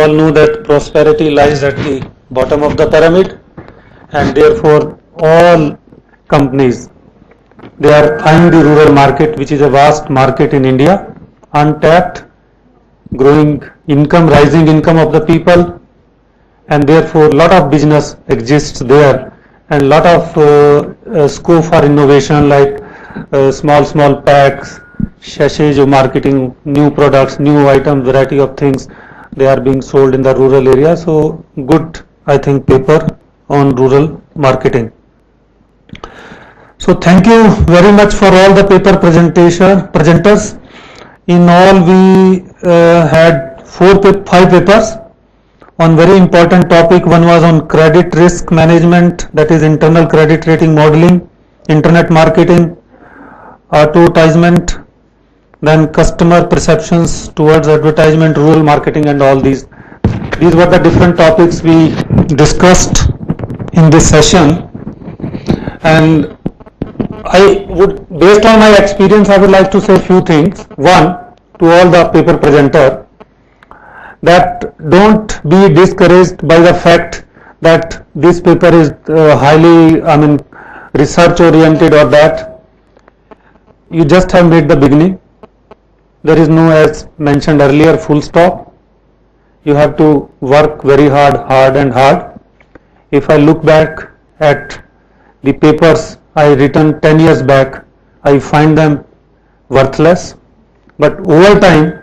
all know that prosperity lies at the bottom of the pyramid, and therefore all companies, they are eyeing the rural market, which is a vast market in India, untapped, growing income, rising income of the people, and therefore lot of business exists there, and lot of scope for innovation, like small packs, sachets of marketing, new products, new items, variety of things, they are being sold in the rural area. So good, I think, paper on rural marketing. So thank you very much for all the paper presenters. In all, we had 5 papers on very important topic. One was on credit risk management, that is internal credit rating modeling, internet marketing, advertisement, then customer perceptions towards advertisement, rural marketing, and all these. These were the different topics we discussed in this session. And based on my experience, I would like to say a few things. One, to all the paper presenter, that don't be discouraged by the fact that this paper is highly, research oriented or that. You just have made the beginning. There is no, as mentioned earlier, full stop. You have to work very hard. If I look back at the papers I written 10 years back, I find them worthless. But over time,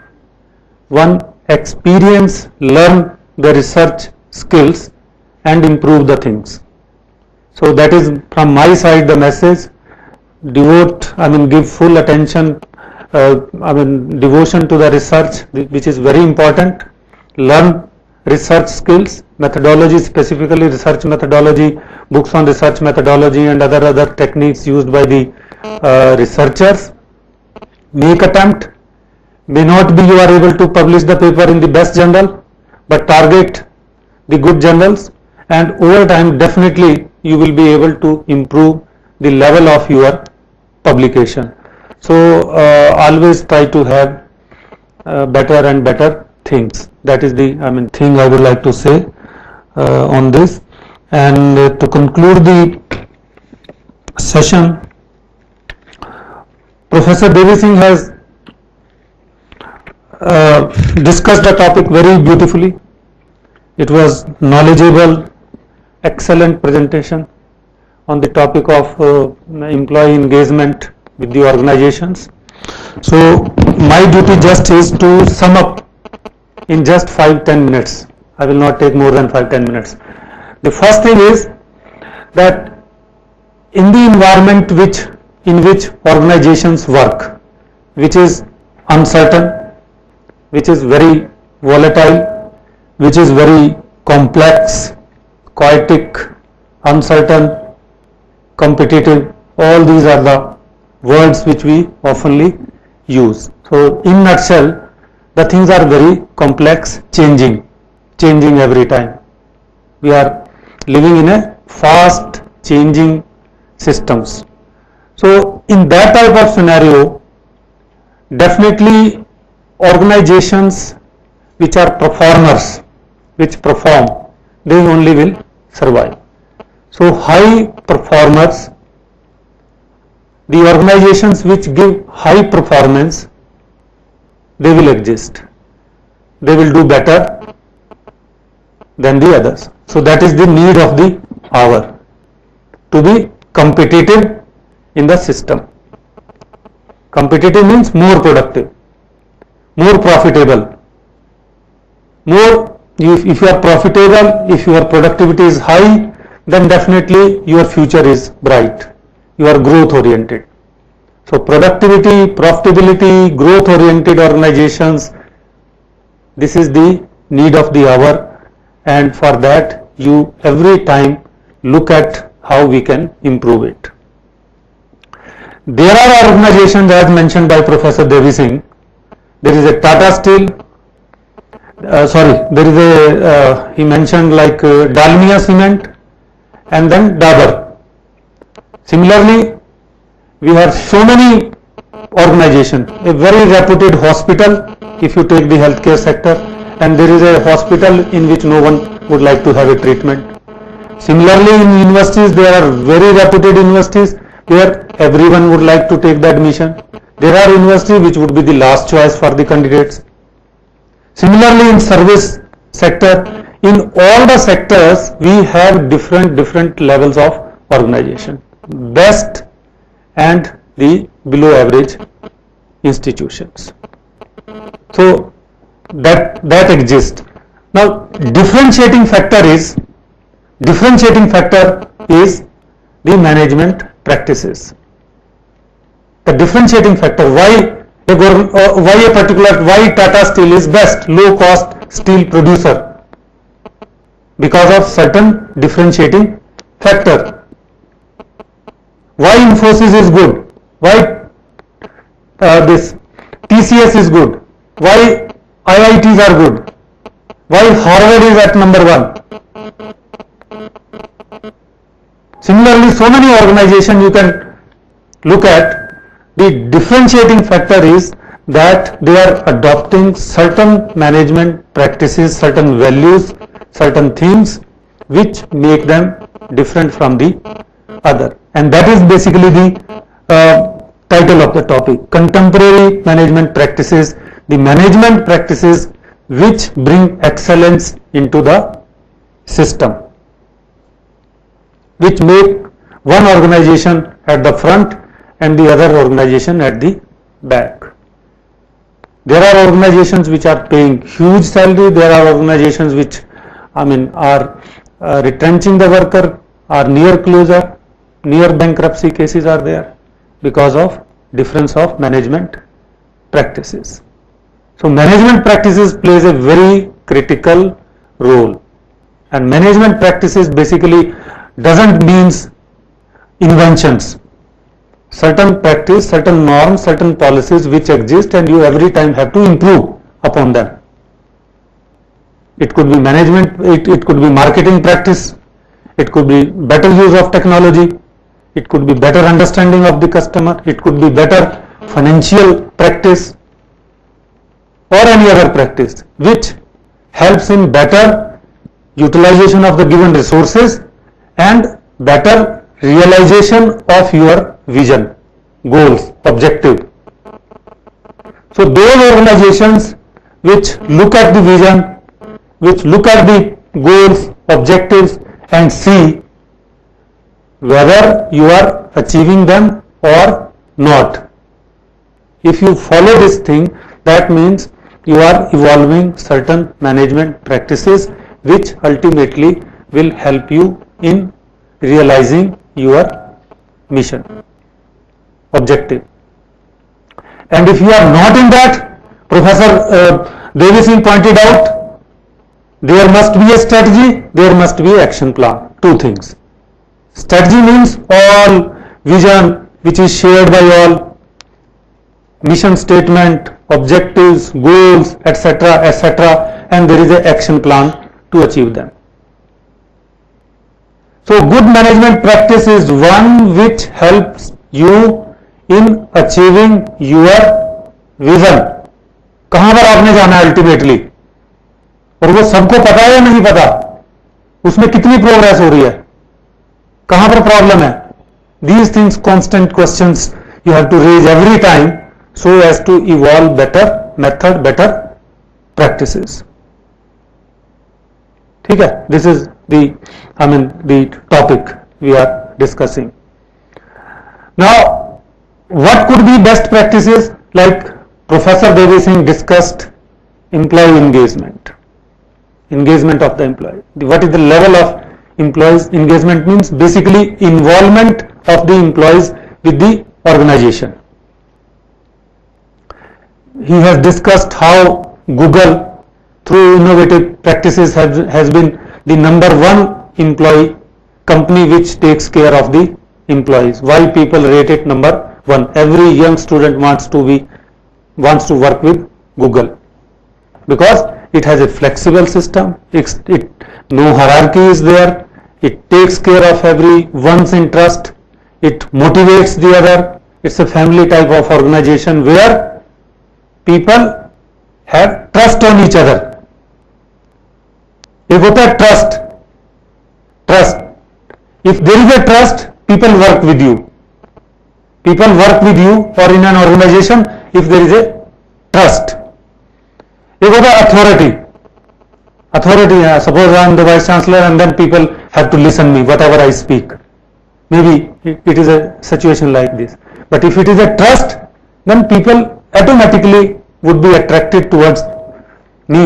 one experience, learn the research skills and improve the things. So that is from my side the message. Give full attention, devotion to the research, which is very important. Learn research skills, methodology, specifically research methodology, books on research methodology and other techniques used by the researchers. Make attempt. May not be you are able to publish the paper in the best journal, but target the good journals, and over time definitely you will be able to improve the level of your publication. So always try to have better and better things. That is the thing I would like to say on this. And to conclude the session, Professor Devi Singh has discussed the topic very beautifully. It was knowledgeable, excellent presentation on the topic of employee engagement with the organizations. So my duty just is to sum up in just 5-10 minutes. I will not take more than 5-10 minutes. The first thing is that in the environment in which organizations work, which is uncertain, which is very volatile, which is very complex, chaotic, uncertain, competitive, all these are the words which we oftenly use. So in nutshell, the things are very complex, changing every time. We are living in a fast changing systems. So in that type of scenario, definitely organizations which are performers, which perform, they only will survive. So high performers, the organizations which give high performance, they will exist. They will do better than the others. So that is the need of the hour, to be competitive in the system. Competitive means more productive, more profitable. If you are profitable, if your productivity is high, then definitely your future is bright. You are growth oriented. So productivity, profitability, growth oriented organizations, this is the need of the hour, and for that you every time look at how we can improve it. There are organizations, as mentioned by Professor Devi Singh. There is a Tata Steel, he mentioned like Dalmia Cement and then Dabur. Similarly, we have so many organizations, a very reputed hospital, if you take the healthcare sector, and there is a hospital in which no one would like to have a treatment. Similarly, in universities, there are very reputed universities where everyone would like to take the admission. There are universities which would be the last choice for the candidates. Similarly, in service sector, in all the sectors, we have different levels of organization, best and the below average institutions. So that exists. Now, differentiating factor is the management practices. The differentiating factor, why Tata Steel is best low cost steel producer, because of certain differentiating factor. Why Infosys is good, why this TCS is good, why IITs are good, why Harvard is at number 1. Similarly, so many organizations you can look at. The differentiating factor is that they are adopting certain management practices, certain values, certain themes which make them different from the other. And that is basically the title of the topic, contemporary management practices, the management practices which bring excellence into the system, which make one organization at the front and the other organization at the back. There are organizations which are paying huge salary, there are organizations which are retrenching the worker, are near closure, near bankruptcy cases are there because of difference of management practices. So management practices plays a very critical role, and management practices basically doesn't means inventions. Certain practice, certain norms, certain policies which exist, and you every time have to improve upon them. It could be management, it could be marketing practice, it could be better use of technology, it could be better understanding of the customer, it could be better financial practice or any other practice which helps in better utilization of the given resources and better realization of your vision, goals, objective. So those organizations which look at the vision, which look at the goals, objectives and see whether you are achieving them or not. If you follow this thing, that means you are evolving certain management practices which ultimately will help you in realizing your mission, objective. And if you are not in that, Professor Devi Singh pointed out, there must be a strategy, there must be action plan. Two things. Strategy means all vision which is shared by all, mission statement, objectives, goals, etc., etc., and there is an action plan to achieve them. So good management practice is one which helps you in achieving your vision. कहां पर आपने जाना है ultimately, और वो सबको पता है या नहीं पता, उसमें कितनी प्रोग्रेस हो रही है, कहां पर प्रॉब्लम है. These things, constant questions you have to raise every time so as to evolve better method, better practices. ठीक है, this is the topic we are discussing. Now, what could be best practices? Like Professor Devi Singh discussed employee engagement of the employee. What is the level of employees engagement? Means basically involvement of the employees with the organization. He has discussed how Google through innovative practices has been the #1 employee company which takes care of the employees. Why people rate it #1? Every young student wants to work with Google because it has a flexible system. No hierarchy is there. It takes care of everyone's interest. It motivates the other. It's a family type of organization where people have trust on each other. एक होता है trust. Trust, if there is a trust, people work with you. People work with you और in an organisation if there is a trust. एक होता है authority. Authority, suppose I am the vice chancellor and then people have to listen me whatever I speak. Maybe it is a situation like this. But if it is a trust, then people automatically would be attracted towards me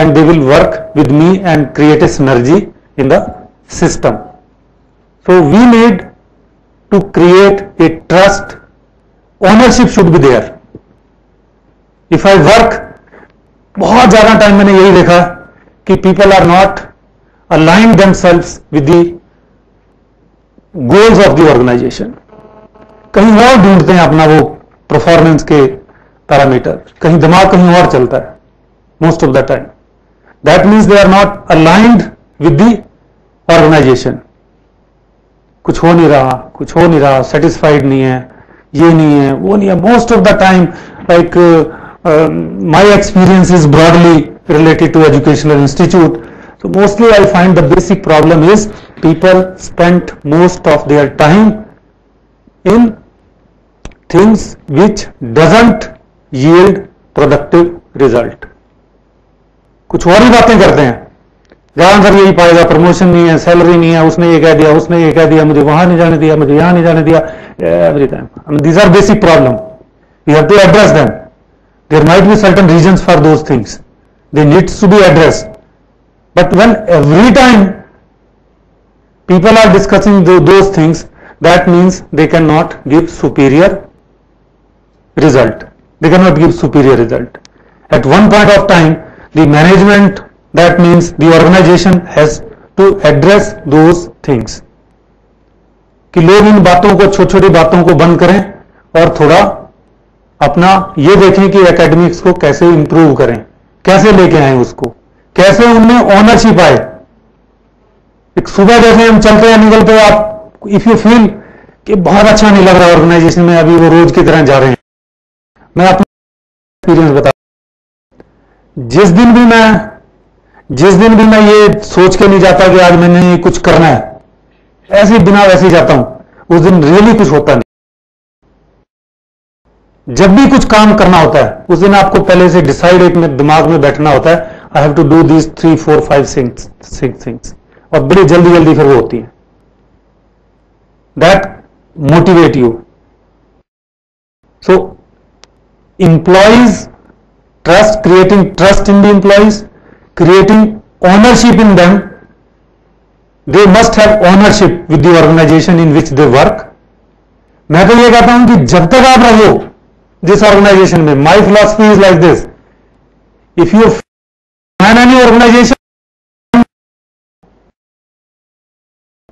and they will work with me and create a synergy in the system. So we need to create a trust. Ownership should be there. If I work, बहुत ज्यादा time मैंने यही देखा कि people are not aligned themselves with the goals of the organization. कहीं और ढूंढते हैं अपना वो परफॉर्मेंस के पैरामीटर, कहीं दिमाग कहीं और चलता है most of the time. That means they are not aligned with the organisation. कुछ हो नहीं रहा, सेटिस्फाइड नहीं है, ये नहीं है, वो नहीं है. Most of the time like my experience is broadly related to educational institute. So mostly I find the basic problem is people spend most of their time in things which doesn't yield productive result. कुछ और ही बातें करते हैं, जहां sir यही पाएगा, promotion नहीं है, सैलरी नहीं है, उसने ये कह दिया, मुझे वहां नहीं जाने दिया, मुझे यहां नहीं जाने दिया, every time. I mean, these are basic problem. We have to address them. There might be certain reasons for those things. They needs to be addressed. But when every time people are discussing those things, that means they cannot give superior result. They cannot give superior result. At one point of time, the management, that means the organization, has to address those things. कि लोग इन बातों को, छोटी छोटी बातों को बंद करें और थोड़ा अपना ये देखें कि एकेडमिक्स को कैसे इंप्रूव करें, कैसे लेके आए उसको, कैसे उनमें ओनरशिप आए. एक सुबह जैसे हम चलते हैं, निकलते हैं, आप इफ यू फील कि बहुत अच्छा नहीं लग रहा ऑर्गेनाइजेशन में, अभी वो रोज की तरह जा रहे हैं. मैं अपना एक्सपीरियंस बता, जिस दिन भी मैं ये सोच के नहीं जाता कि आज मैंने ये कुछ करना है, ऐसे बिना वैसे ही जाता हूं, उस दिन रियली कुछ होता नहीं. जब भी कुछ काम करना होता है, उस दिन आपको पहले से डिसाइड एक में दिमाग में बैठना होता है, I have to do this 3, 4, 5 things, और बड़ी जल्दी फिर वो होती है. That motivate you. So employees trust, creating trust in the employees, creating ownership in them. They must have ownership with the organisation in which they work. मैं तो ये कहता हूं कि जब तक आप रहो this organization में, my philosophy is like this: if you find any organization,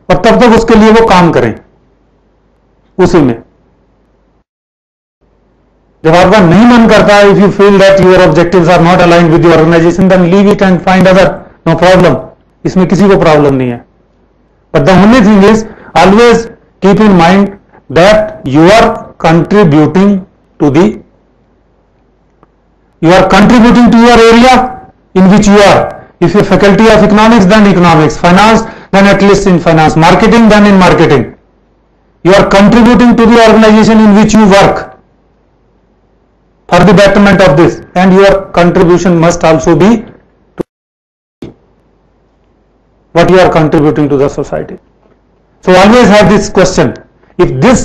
और तब तक उसके लिए वो काम करें उसी में. जब आपका नहीं मन करता है, if you feel that your objectives are not aligned with the organization, then leave it and find other. No problem. इसमें किसी को प्रॉब्लम नहीं है. But the only thing is, always keep in mind that you are contributing to your area in which you are. If you faculty of economics, then economics, finance, then at least in finance, marketing, then in marketing. You are contributing to the organization in which you work for the betterment of this, and your contribution must also be to what you are contributing to the society. So always have this question: if this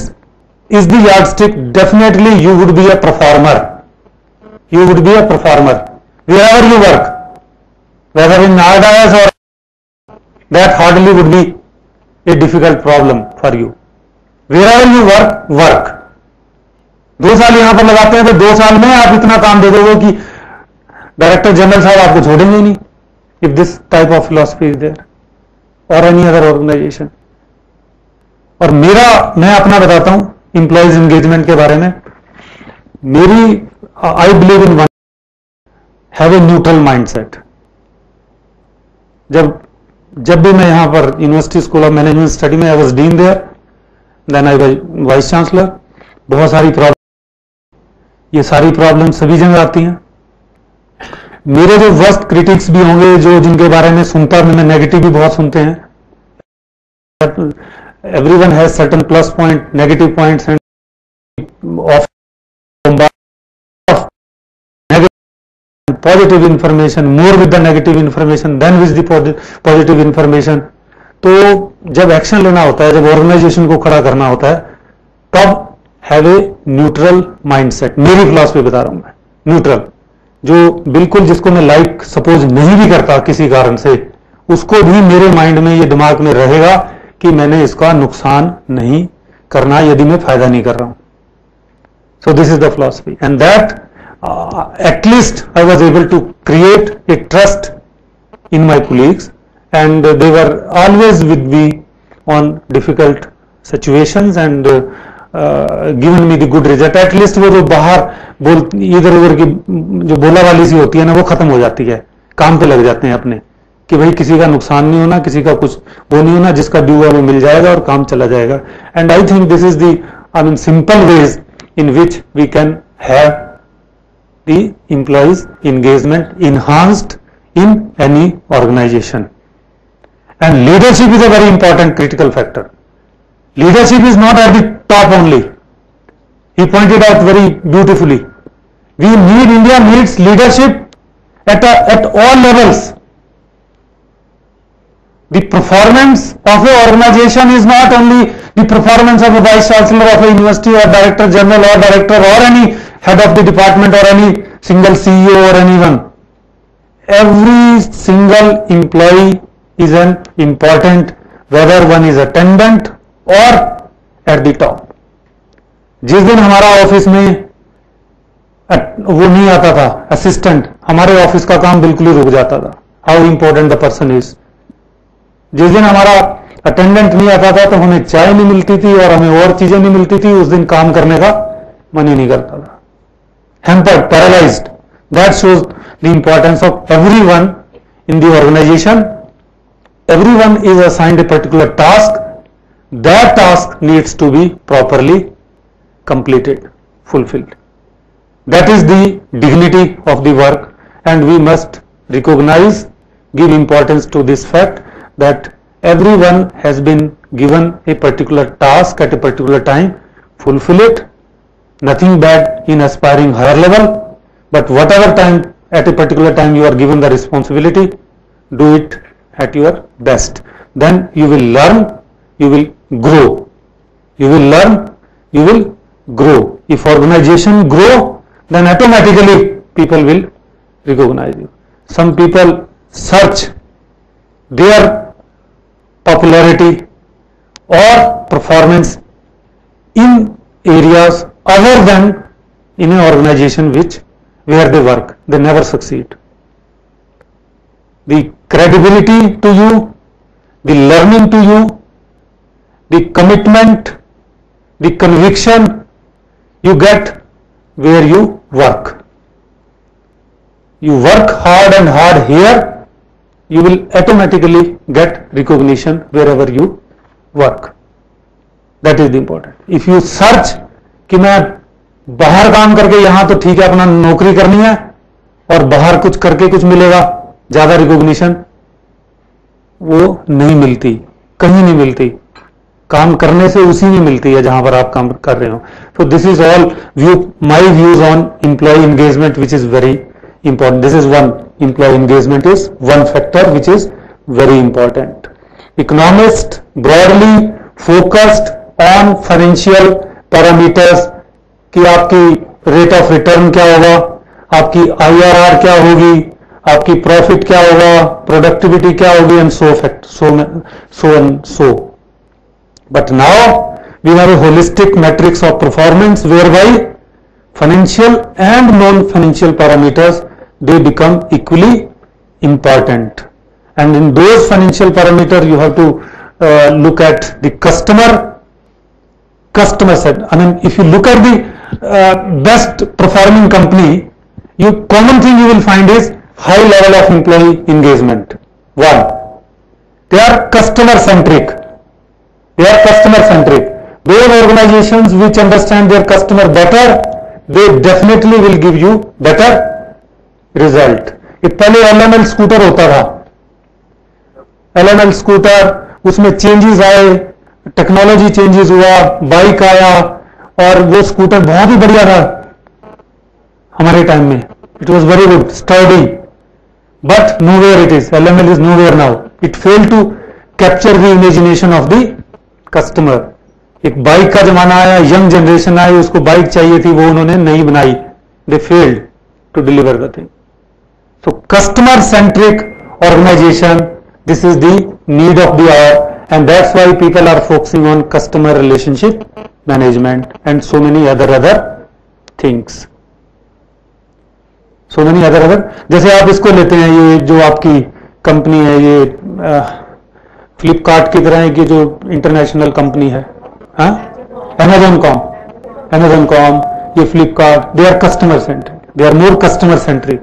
is the yardstick, definitely you would be a performer. You would be a performer wherever you work, whether in RDIS or that hardly would be a difficult problem for you. Wherever you work. 2 साल यहां पर लगाते हैं तो 2 साल में आप इतना काम दे दोगे कि डायरेक्टर जनरल साहब आपको छोड़ेंगे ही नहीं. If this type of philosophy is there or any other organization. और मैं अपना बताता हूं एम्प्लॉइज एंगेजमेंट के बारे में. मेरी I believe in one, have a neutral mindset. जब भी मैं यहां पर university school of management study में, I was dean there, then I was vice chancellor. बहुत सारी प्रॉब्लम, ये सारी प्रॉब्लम सभी जगह आती हैं. मेरे जो वर्स्ट क्रिटिक्स भी होंगे, जो जिनके बारे में सुनता मैं नेगेटिव भी बहुत सुनते हैं. Everyone has certain plus point, negative points, and of positive information, more with the negative information than with the positive information. तो जब एक्शन लेना होता है, जब ऑर्गेनाइजेशन को खड़ा करना होता है, तब हैव ए न्यूट्रल माइंडसेट. मेरी फिलॉसफी बता रहा हूं मैं, न्यूट्रल, जो बिल्कुल जिसको मैं लाइक सपोज नहीं भी करता किसी कारण से, उसको भी मेरे माइंड में, ये दिमाग में रहेगा कि मैंने इसका नुकसान नहीं करना यदि मैं फायदा नहीं कर रहा हूं. So this is the philosophy, and that at least I was able to create a trust in my colleagues, and they were always with me on difficult situations and given me the good result. At least वो जो बाहर इधर उधर की जो बोला वाली सी होती है ना, वो खत्म हो जाती है. काम पे लग जाते हैं अपने कि भाई किसी का नुकसान नहीं होना, किसी का कुछ वो नहीं होना, जिसका ड्यू है वो मिल जाएगा और काम चला जाएगा. And I think this is the simple ways in which we can have the employees engagement enhanced in any organization. And leadership is a very important critical factor. Leadership is not at the top only. He pointed out very beautifully. India needs leadership at all levels. The performance of an organization is not only the performance of a vice chancellor of a university or director general or director or any head of the department or any single CEO or anyone. Every single employee is an important, whether one is attendant or at the top. जिस दिन हमारा office में वो नहीं आता था assistant, हमारे office का काम बिल्कुल ही रुक जाता था. How important the person is. जिस दिन हमारा अटेंडेंट नहीं आता था तो हमें चाय नहीं मिलती थी और हमें और चीजें नहीं मिलती थी, उस दिन काम करने का मन ही नहीं करता था. Hampered, paralyzed. That shows the importance of everyone in the organization. Everyone is assigned a particular task. That task needs to be properly completed, fulfilled. That is the dignity of the work, and we must recognize, give importance to this fact that everyone has been given a particular task at a particular time. Fulfill it. Nothing bad in aspiring higher level, but whatever time, at a particular time you are given the responsibility, do it at your best. Then you will learn, you will grow. You will learn, you will grow. If organization grow, then automatically people will recognize you. Some people search their popularity or performance in areas other than in an organization where they work. They never succeed. The credibility to you, the learning to you, the commitment, the conviction you get where you work. You work hard and hard here, you will automatically get recognition wherever you work. That is the important. If you search कि मैं बाहर काम करके यहां तो ठीक है, अपना नौकरी करनी है और बाहर कुछ करके कुछ मिलेगा ज्यादा रिकॉग्निशन, वो नहीं मिलती, कहीं नहीं मिलती. काम करने से उसी में मिलती है जहां पर आप काम कर रहे हो. तो this is all my views on employee engagement which is very important. This is one. Employee engagement is one factor which is very important. Economist broadly focused on financial parameters कि आपकी रेट ऑफ रिटर्न क्या होगा, आपकी IRR क्या होगी, आपकी profit क्या होगा, प्रोडक्टिविटी क्या होगी, and so. But now we have a holistic matrix of performance whereby financial and non-financial parameters, they become equally important. And in those financial parameters you have to look at the customer side. I mean, if you look at the best performing company, common thing you will find is high level of employee engagement. One, they are customer centric. Those organizations which understand their customer better, they definitely will give you better result. एक पहले LML scooter होता था, LML scooter, उसमें changes आए, technology changes हुआ, bike आया और वो स्कूटर बहुत ही बढ़िया था हमारे टाइम में. It was very good, sturdy, but nowhere it is. LML is nowhere now. It failed to capture the imagination of the customer. एक बाइक का जमाना आया, यंग जनरेशन आई, उसको बाइक चाहिए थी, वो उन्होंने नहीं बनाई. They failed to deliver the thing. So customer centric organization, this is the need of the hour, and that's why people are focusing on customer relationship management and so many other things. So many other जैसे आप इसको लेते हैं, ये जो आपकी company है, ये फ्लिपकार्ट की तरह है कि जो इंटरनेशनल कंपनी है, हाँ, Amazon कॉम, ये Flipkart, they are customer centric, they are more customer centric.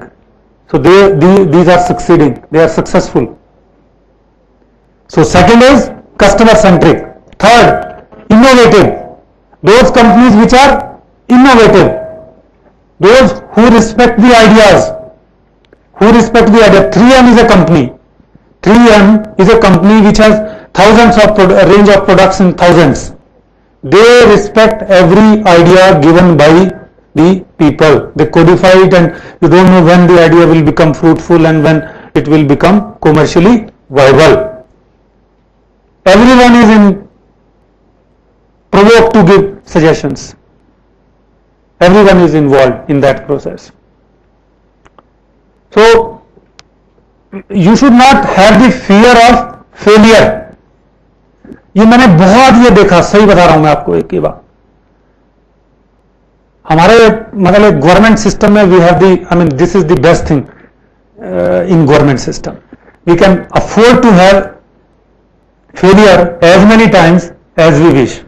So these are succeeding, they are successful. So second is customer centric. Third, innovative. Those companies which are innovative, those who respect the ideas, 3M is a company. 3M is a company which has thousands of range of products in thousands. They respect every idea given by the people. They codify it, and you don't know when the idea will become fruitful and when it will become commercially viable. Everyone is provoked to give suggestions. Everyone is involved in that process. So you should not have the fear of failure. ये मैंने बहुत ये देखा, सही बता रहा हूं मैं आपको एक ही बात. हमारे मतलब गवर्नमेंट सिस्टम में we have the, I mean this is the best thing in government system. We can afford to have failure as many times as we wish.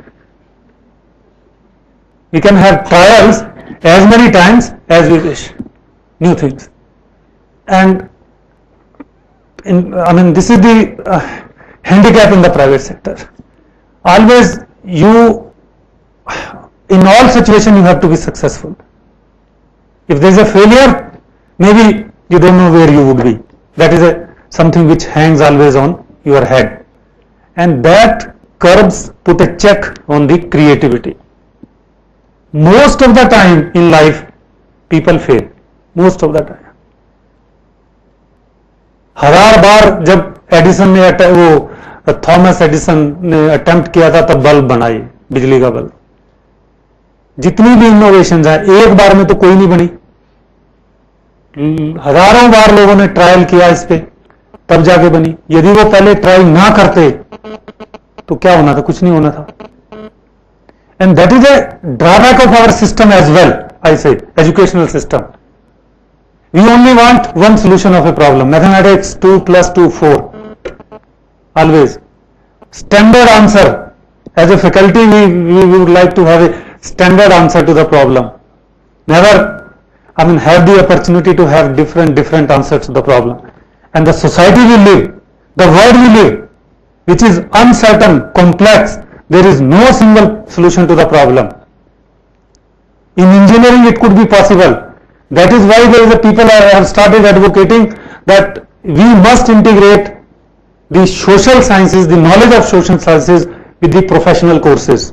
We can have trials as many times as we wish, new things. And I mean, this is the handicap in the private sector. Always in all situations you have to be successful. If there is a failure, maybe you don't know where you would be. That is something which hangs always on your head. And that curbs, put a check on the creativity. Most of the time in life people fail, most of the time. हजार बार जब Edison ने वो Thomas Edison ने attempt किया था तब bulb बनाई, बिजली का बल्ब. जितनी भी इनोवेशंस हैं एक बार में तो कोई नहीं बनी, हजारों बार लोगों ने ट्रायल किया इस पे तब जाके बनी. यदि वो पहले ट्राई ना करते तो क्या होना था, कुछ नहीं होना था. And that is a drawback of our system as well, I say, educational system. We only want one solution of a problem. Mathematics, 2 + 2 = 4. Always. Standard answer. As a faculty, we would like to have a standard answer to the problem. Never, I mean, have the opportunity to have different answers to the problem. And the society we live, the world we live, which is uncertain, complex, there is no single solution to the problem. In engineering it could be possible. That is why there is a people have started advocating that we must integrate the social sciences, the knowledge of social sciences with the professional courses,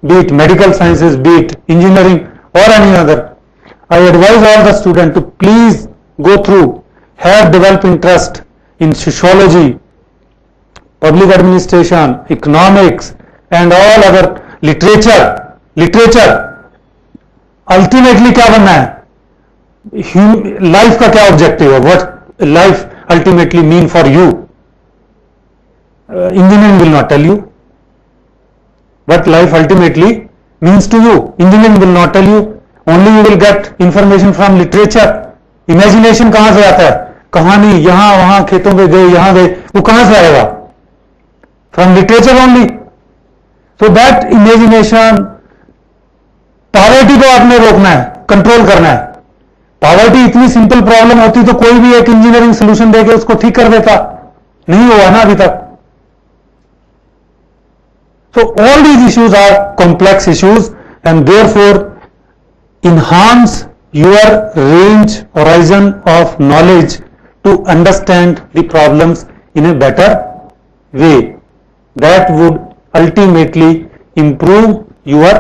be it medical sciences, be it engineering or any other. I advise all the students to please go through, have developed interest in sociology, public administration, economics and all other literature. Ultimately क्या बनना है, life का क्या objective है, what life ultimately mean for you. Engineering will not tell you what life ultimately means to you. Engineering will not tell you. Only you will get information from literature. Imagination कहां से आता है, कहानी, यहां वहां खेतों पे गए, यहां गए, वो कहां से आएगा? From literature only. So that imagination, poverty को आपने रोकना है, कंट्रोल करना है. पॉवर्टी इतनी सिंपल प्रॉब्लम होती तो कोई भी एक इंजीनियरिंग सोल्यूशन देके उसको ठीक कर देता, नहीं हुआ ना अभी तक. So all these issues are complex issues and therefore enhance your range horizon of knowledge to understand the problems in a better way. That would ultimately improve your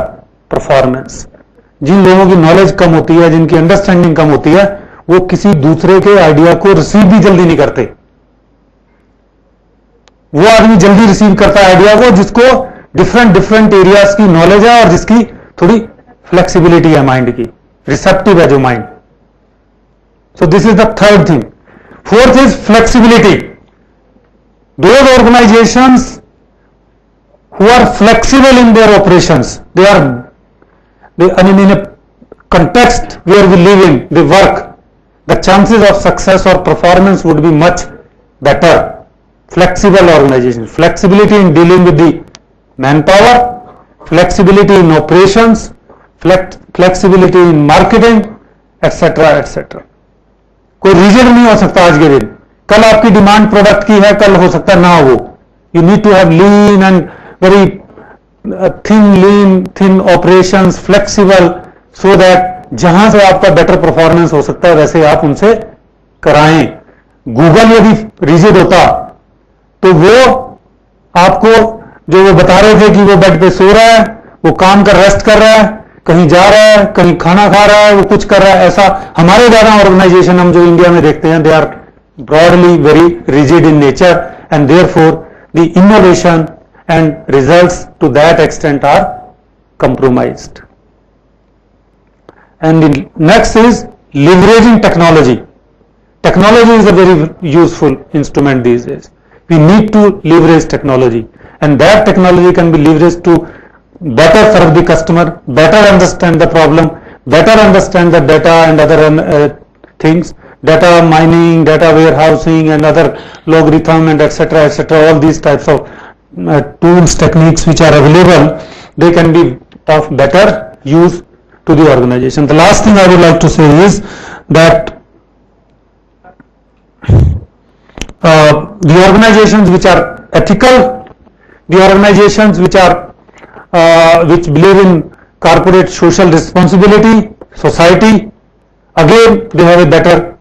performance. जिन लोगों की नॉलेज कम होती है, जिनकी अंडरस्टैंडिंग कम होती है, वो किसी दूसरे के आइडिया को रिसीव भी जल्दी नहीं करते. वो आदमी जल्दी रिसीव करता है आइडिया को जिसको डिफरेंट एरियाज की नॉलेज है और जिसकी थोड़ी फ्लेक्सिबिलिटी है माइंड की, रिसेप्टिव है जो mind. So this is the third thing. Fourth is flexibility. Those organisations who are flexible in their operations, I mean in a context where we live in, they work, the chances of success or performance would be much better. Flexible organization, flexibility in dealing with the manpower, flexibility in operations, flexibility in marketing, etc. etc. कोई rigid नहीं हो सकता आज के दिन. कल आपकी demand product की है, कल हो सकता है ना हो. You need to have lean and very thin operations, flexible, so that जहां से आपका बेटर परफॉर्मेंस हो सकता है वैसे आप उनसे कराएं. गूगल यदि रिजिड होता तो वो आपको जो वो बता रहे थे कि वो बेड पे सो रहा है, वो काम कर रेस्ट कर रहा है, कहीं जा रहा है, कहीं खाना खा रहा है, वो कुछ कर रहा है, ऐसा हमारे ज्यादा ऑर्गेनाइजेशन हम जो इंडिया में देखते हैं, they are broadly very rigid in nature and therefore the innovation and results to that extent are compromised. And next is leveraging technology. Technology is a very useful instrument these days. We need to leverage technology, and that technology can be leveraged to better serve the customer, better understand the problem, better understand the data and other things, data mining, data warehousing and other logarithm and etc. etc. all these types of tools, techniques which are available, they can be of better use to the organization. The last thing I would like to say is that the organizations which are ethical, the organizations which are which believe in corporate social responsibility, society, again they have a better